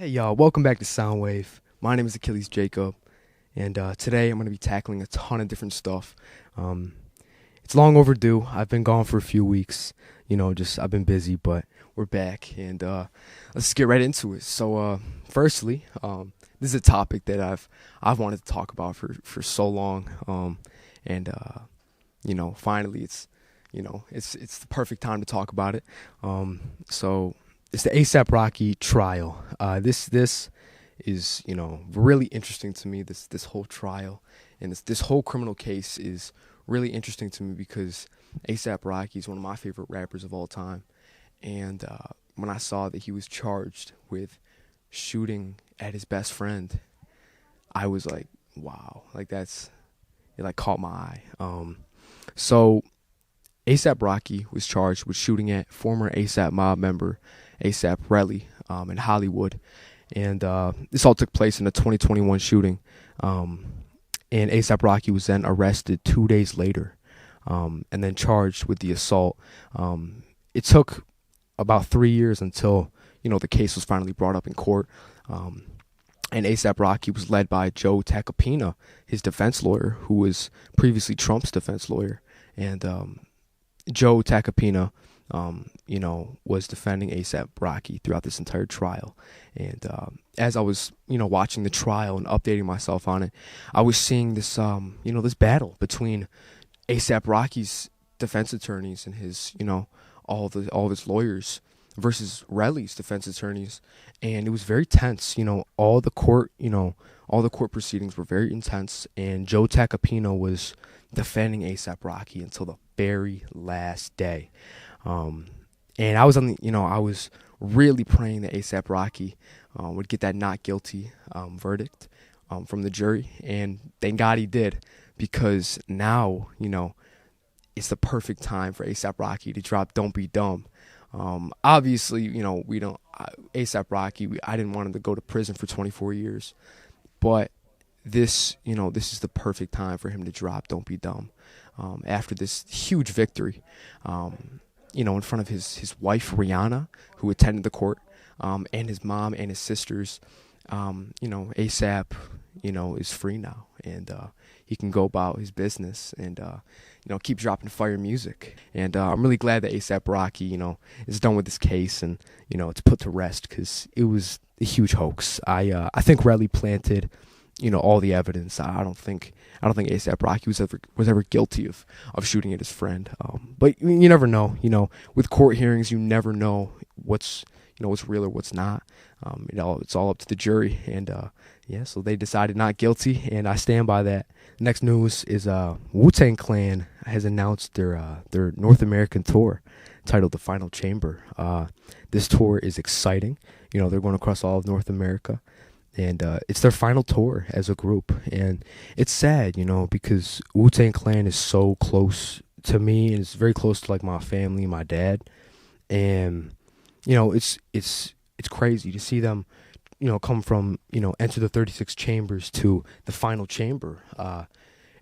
Hey y'all, welcome back to Soundwave. My name is Achilles Jacob, and today I'm going to be tackling a ton of different stuff. Um, it's long overdue. I've been gone for a few weeks. Just I've been busy, but we're back, and let's get right into it. So, firstly, this is a topic that I've wanted to talk about for so long, and finally it's the perfect time to talk about it. So it's the ASAP Rocky trial. This is really interesting to me. This whole trial and this whole criminal case is really interesting to me because ASAP Rocky is one of my favorite rappers of all time. And when I saw that he was charged with shooting at his best friend, I was like, wow, it caught my eye. So ASAP Rocky was charged with shooting at former ASAP mob member ASAP Relly in Hollywood. And this all took place in a 2021 shooting. And ASAP Rocky was then arrested 2 days later and then charged with the assault. It took about 3 years until, the case was finally brought up in court. And ASAP Rocky was led by Joe Tacopina, his defense lawyer, who was previously Trump's defense lawyer. And Joe Tacopina, was defending ASAP Rocky throughout this entire trial. And as I was, watching the trial and updating myself on it, I was seeing this, this battle between ASAP Rocky's defense attorneys and his, all of his lawyers versus Relly's defense attorneys, and it was very tense. All the court proceedings were very intense, and Joe Tacopina was defending ASAP Rocky until the very last day. And I was I was really praying that ASAP Rocky would get that not guilty verdict from the jury, and thank God he did, because now it's the perfect time for ASAP Rocky to drop "Don't Be Dumb." Obviously, we don't ASAP Rocky. I didn't want him to go to prison for 24 years, but this is the perfect time for him to drop "Don't Be Dumb" after this huge victory. In front of his wife Rihanna, who attended the court, and his mom and his sisters. ASAP, is free now, and he can go about his business and keep dropping fire music. And I'm really glad that ASAP Rocky, is done with this case, and it's put to rest, because it was a huge hoax. I think Relly planted all the evidence. I don't think ASAP Rocky was ever guilty of shooting at his friend. But you never know. With court hearings, you never know what's real or what's not. It's all up to the jury. And so they decided not guilty, and I stand by that. Next news is Wu-Tang Clan has announced their North American tour, titled The Final Chamber. This tour is exciting. They're going across all of North America. And it's their final tour as a group. And it's sad, because Wu-Tang Clan is so close to me, and it's very close to my family, my dad. And, it's crazy to see them, come from, Enter the 36 Chambers to the Final Chamber.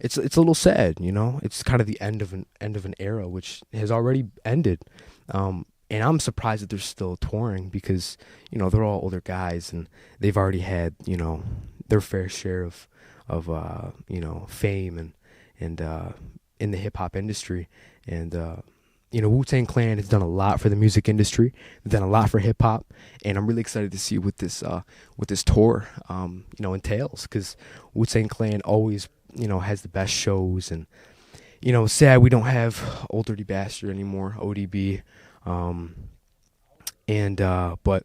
It's a little sad, It's kind of the end of an era, which has already ended. And I'm surprised that they're still touring, because, they're all older guys, and they've already had, their fair share of fame and in the hip hop industry. And, Wu-Tang Clan has done a lot for the music industry. They've done a lot for hip hop, and I'm really excited to see what this tour, entails, because Wu-Tang Clan always, has the best shows. And, sad we don't have Old Dirty Bastard anymore, ODB. But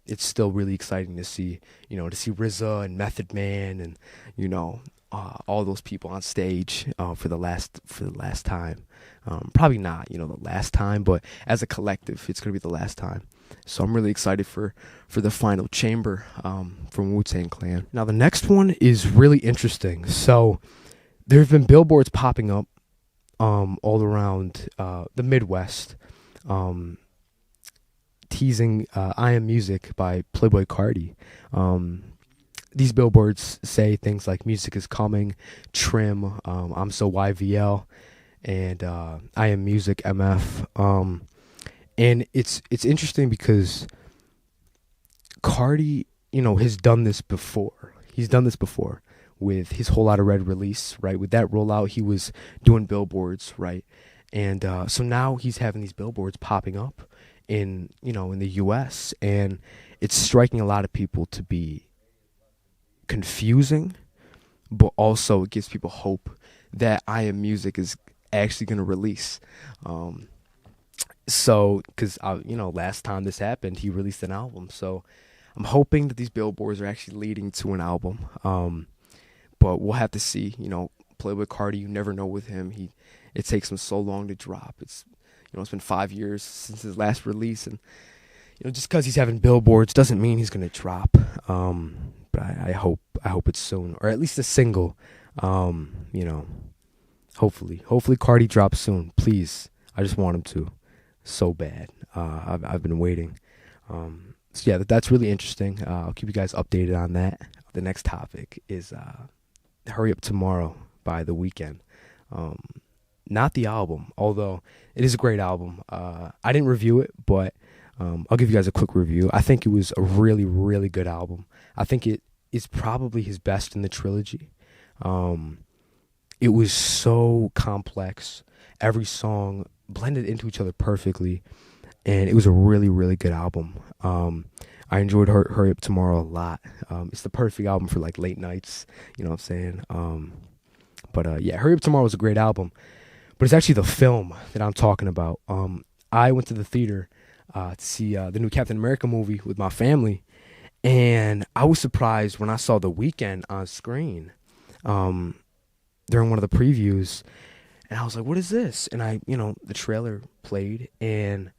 it's still really exciting to see RZA and Method Man and all those people on stage for the last time. Probably not the last time, but as a collective, it's gonna be the last time. So I'm really excited for the Final Chamber from Wu-Tang Clan. Now the next one is really interesting. So there have been billboards popping up all around the Midwest, teasing I Am Music by Playboi Carti. These billboards say things like "Music is coming," "Trim," "I'm so YVL," and "I Am Music MF." And it's interesting because Carti, has done this before. He's done this before with his Whole Lotta Red release, right? With that rollout, he was doing billboards, right? And so now he's having these billboards popping up in the U.S., and it's striking a lot of people to be confusing, but also it gives people hope that I Am Music is actually going to release. So, because last time this happened, he released an album. So, I'm hoping that these billboards are actually leading to an album. But we'll have to see. Playboi Carti, you never know with him. It takes him so long to drop. It's been 5 years since his last release, and just because he's having billboards doesn't mean he's gonna drop. But I hope it's soon, or at least a single. Hopefully Carti drops soon. Please, I just want him to, so bad. I've been waiting. So yeah, that's really interesting. I'll keep you guys updated on that. The next topic is "Hurry Up Tomorrow" by The Weeknd. Not the album, although it is a great album. I didn't review it, but I'll give you guys a quick review. I think it was a really, really good album. I think it is probably his best in the trilogy. It was so complex. Every song blended into each other perfectly, and it was a really, really good album. I enjoyed Hurry Up Tomorrow a lot. It's the perfect album for like late nights, you know what I'm saying? But yeah, Hurry Up Tomorrow was a great album. But it's actually the film that I'm talking about. I went to the theater to see the new Captain America movie with my family, and I was surprised when I saw The Weeknd on screen during one of the previews, and I was like, "What is this?" And the trailer played, and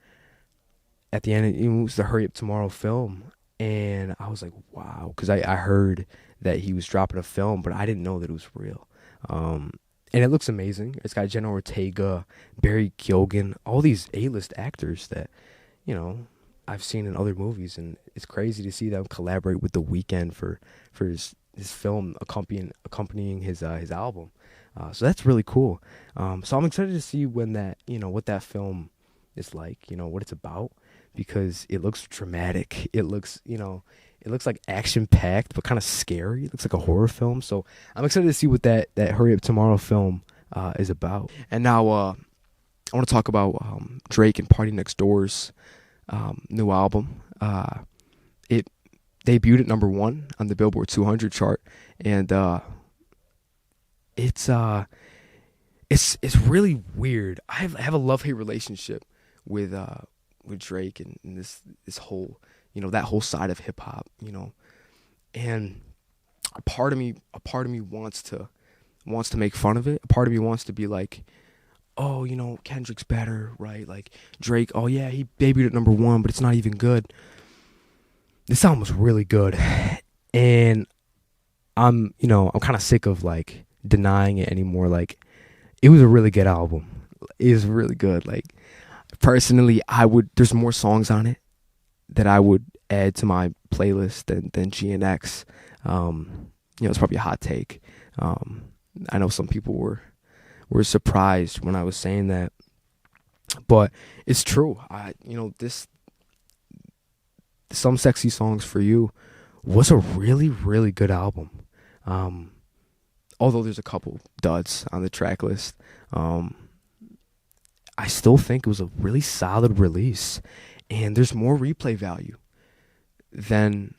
at the end, it was the Hurry Up Tomorrow film, and I was like, "Wow," because I heard that he was dropping a film, but I didn't know that it was real. And it looks amazing. It's got Jenna Ortega, Barry Keoghan, all these A-list actors that, I've seen in other movies, and it's crazy to see them collaborate with The Weeknd for his film accompanying his album. So that's really cool. So I'm excited to see when that, what that film is like, what it's about, because it looks dramatic. It looks, it looks like action-packed, but kind of scary. It looks like a horror film. So I'm excited to see what that Hurry Up Tomorrow film is about. And now I want to talk about Drake and Party Next Door's new album. It debuted at #1 on the Billboard 200 chart, and it's really weird. I have a love-hate relationship with Drake and this whole, that whole side of hip hop, and a part of me wants to make fun of it. A part of me wants to be like, oh, Kendrick's better, right? Like Drake, oh yeah, he debuted at #1, but it's not even good. This album was really good, and I'm kind of sick of like denying it anymore. Like, it was a really good album. It was really good. Like, personally, there's more songs on it that I would add to my playlist than GNX. It's probably a hot take. I know some people were surprised when I was saying that, but it's true. Some Sexy Songs for You was a really, really good album. Although there's a couple duds on the track list, I still think it was a really solid release, and there's more replay value than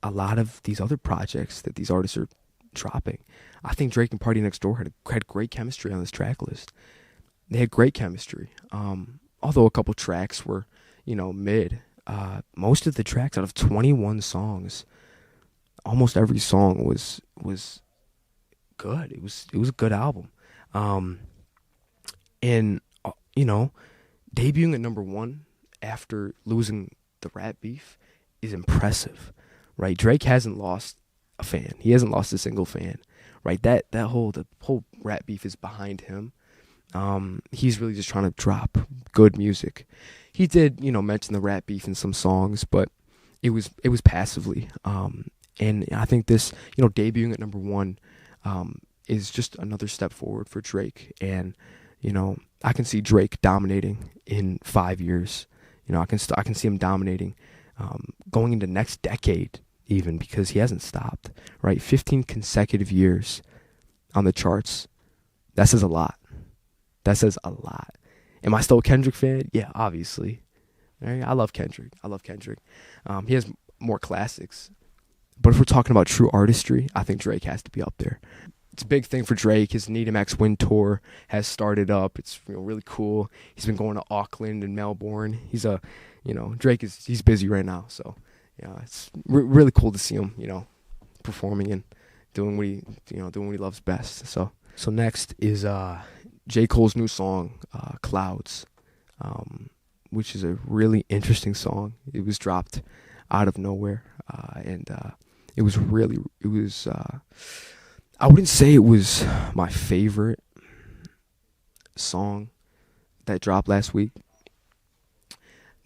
a lot of these other projects that these artists are dropping. I think Drake and Party Next Door had great chemistry on this track list. They had great chemistry. Although a couple tracks were, mid. Most of the tracks, out of 21 songs, almost every song was good. It was a good album. And debuting at #1 after losing the rap beef is impressive, right? Drake hasn't lost a fan. He hasn't lost a single fan, right? The whole rap beef is behind him. He's really just trying to drop good music. He did, mention the rap beef in some songs, but it was passively. And I think this, debuting at #1, is just another step forward for Drake. And I can see Drake dominating in 5 years. I can see him dominating going into next decade even, because he hasn't stopped, right? 15 consecutive years on the charts. That says a lot. That says a lot. Am I still a Kendrick fan? Yeah, obviously. Right? I love Kendrick. He has more classics. But if we're talking about true artistry, I think Drake has to be up there. It's a big thing for Drake. His Need 'Em X Win tour has started up. It's really cool. He's been going to Auckland and Melbourne. Drake he's busy right now. So yeah, it's really cool to see him, performing and doing what he loves best. So next is J. Cole's new song, Clouds, which is a really interesting song. It was dropped out of nowhere, and it was I wouldn't say it was my favorite song that dropped last week.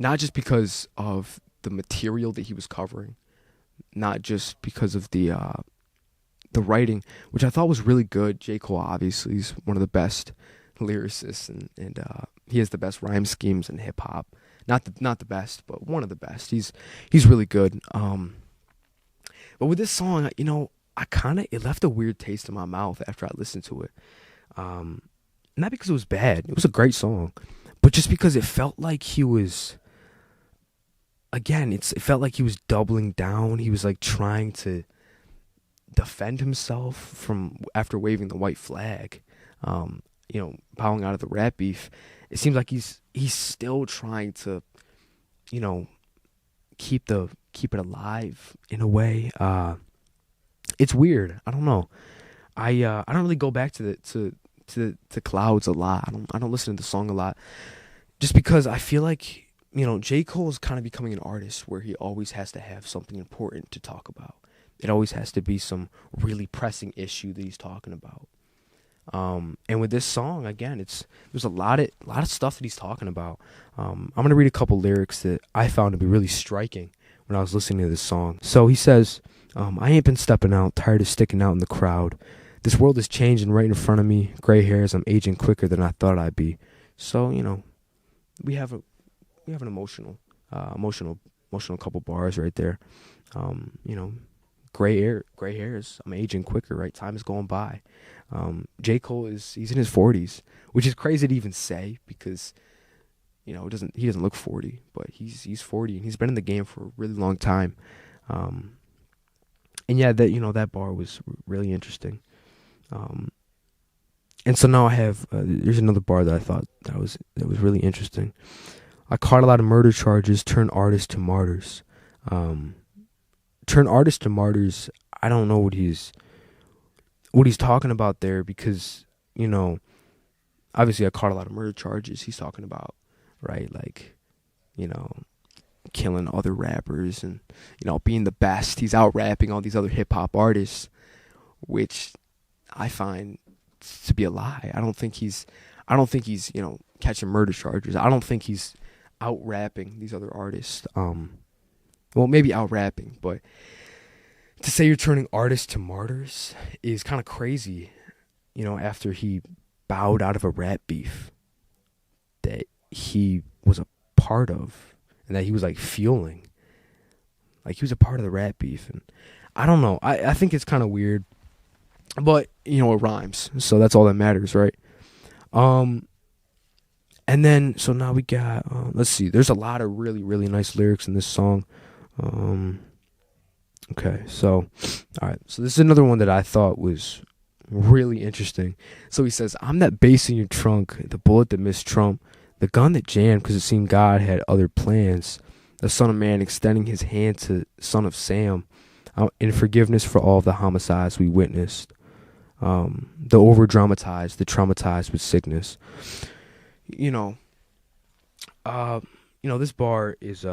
Not just because of the material that he was covering, not just because of the writing, which I thought was really good. J. Cole obviously is one of the best lyricists, and he has the best rhyme schemes in hip hop. Not the best, but one of the best. He's really good. But with this song, it left a weird taste in my mouth after I listened to it. Not because it was bad. It was a great song, but just because it felt like he was, again, it felt like he was doubling down. He was like trying to defend himself from after waving the white flag, bowing out of the rap beef. It seems like he's still trying to, keep it alive in a way. It's weird. I don't know. I don't really go back to Clouds a lot. I don't listen to the song a lot, just because I feel like J. Cole is kind of becoming an artist where he always has to have something important to talk about. It always has to be some really pressing issue that he's talking about. And with this song, again, there's a lot of stuff that he's talking about. I'm gonna read a couple lyrics that I found to be really striking when I was listening to this song. So he says, I ain't been stepping out, tired of sticking out in the crowd. This world is changing right in front of me. Gray hairs, I'm aging quicker than I thought I'd be. So, we have an emotional couple bars right there. Gray hairs, I'm aging quicker, right? Time is going by. J. Cole he's in his 40s, which is crazy to even say because, he doesn't look 40, but he's 40 and he's been in the game for a really long time. And yeah, that bar was really interesting. And so now I have, there's another bar that I thought that was really interesting. I caught a lot of murder charges, turn artists to martyrs. Turn artists to martyrs, I don't know what he's talking about there, because, obviously I caught a lot of murder charges. He's talking about, right, like, killing other rappers and, being the best. He's out rapping all these other hip hop artists, which I find to be a lie. I don't think he's catching murder charges. I don't think he's out rapping these other artists. Well, maybe out rapping, but to say you're turning artists to martyrs is kind of crazy, after he bowed out of a rap beef that he was a part of and that he was like fueling. Like, he was a part of the rap beef, and I don't know. I think it's kind of weird, but it rhymes, so that's all that matters, right? And then so now we got let's see. There's a lot of really, really nice lyrics in this song. Okay, so all right. So this is another one that I thought was really interesting. So he says, "I'm that bass in your trunk, the bullet that missed Trump, the gun that jammed because it seemed God had other plans. The Son of Man extending his hand to Son of Sam, in forgiveness for all of the homicides we witnessed. The over-dramatized, the traumatized with sickness." This bar is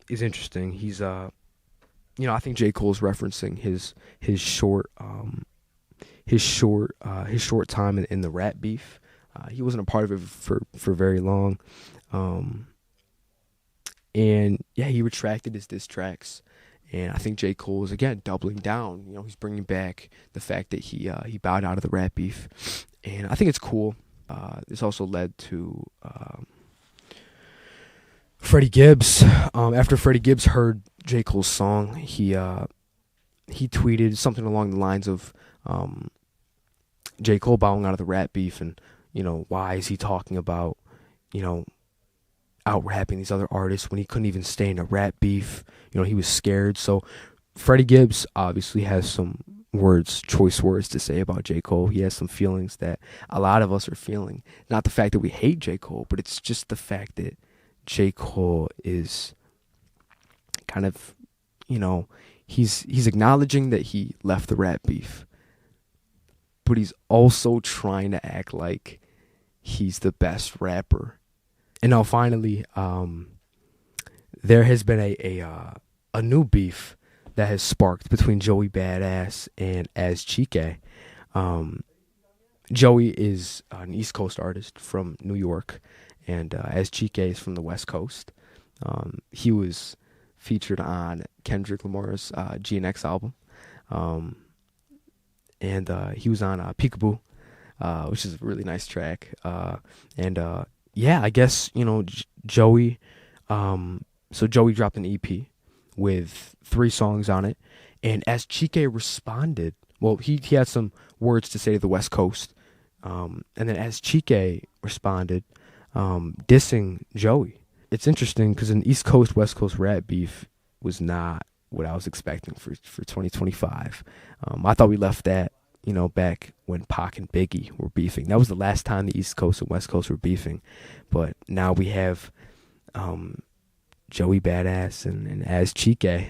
interesting. He's I think J. Cole's referencing his short time in the rap beef. He wasn't a part of it for very long. And yeah, he retracted his diss tracks. And I think J. Cole is, again, doubling down. He's bringing back the fact that he bowed out of the rap beef. And I think it's cool. This also led to Freddie Gibbs. After Freddie Gibbs heard J. Cole's song, he tweeted something along the lines of J. Cole bowing out of the rap beef, and why is he talking about out rapping these other artists when he couldn't even stay in a rap beef. He was scared. So Freddie Gibbs obviously has some choice words to say about J. Cole. He has some feelings that a lot of us are feeling. Not the fact that we hate J. Cole, but it's just the fact that J. Cole is kind of, he's acknowledging that he left the rap beef, but he's also trying to act like he's the best rapper. And now finally, there has been a new beef that has sparked between Joey Badass and Az Chike. Joey is an East Coast artist from New York, and Az Chike is from the West Coast. He was featured on Kendrick Lamar's GNX album, and he was on Peekaboo, which is a really nice track. Yeah, I guess, Joey, so Joey dropped an EP with 3 songs on it, and as Chike responded, well, he had some words to say to the West Coast, and then as Chike responded, dissing Joey. It's interesting because an East Coast, West Coast rap beef was not what I was expecting for 2025. I thought we left that, back when Pac and Biggie were beefing. That was the last time the East Coast and West Coast were beefing. But now we have Joey Badass and Az Chike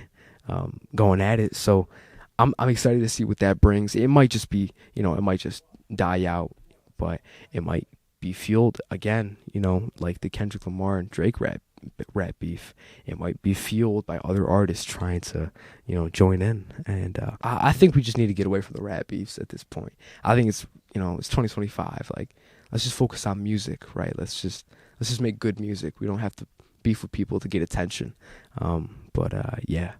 going at it. So I'm excited to see what that brings. It might just be, it might just die out, but it might be fueled again, like the Kendrick Lamar and Drake rap beef. It might be fueled by other artists trying to, join in. And I think we just need to get away from the rap beefs at this point. I think it's, it's 2025. Like, let's just focus on music, right? Let's just make good music. We don't have to beef with people to get attention. Yeah.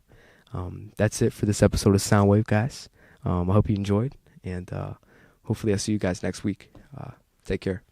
That's it for this episode of Soundwave, guys. I hope you enjoyed, and hopefully I'll see you guys next week. Take care.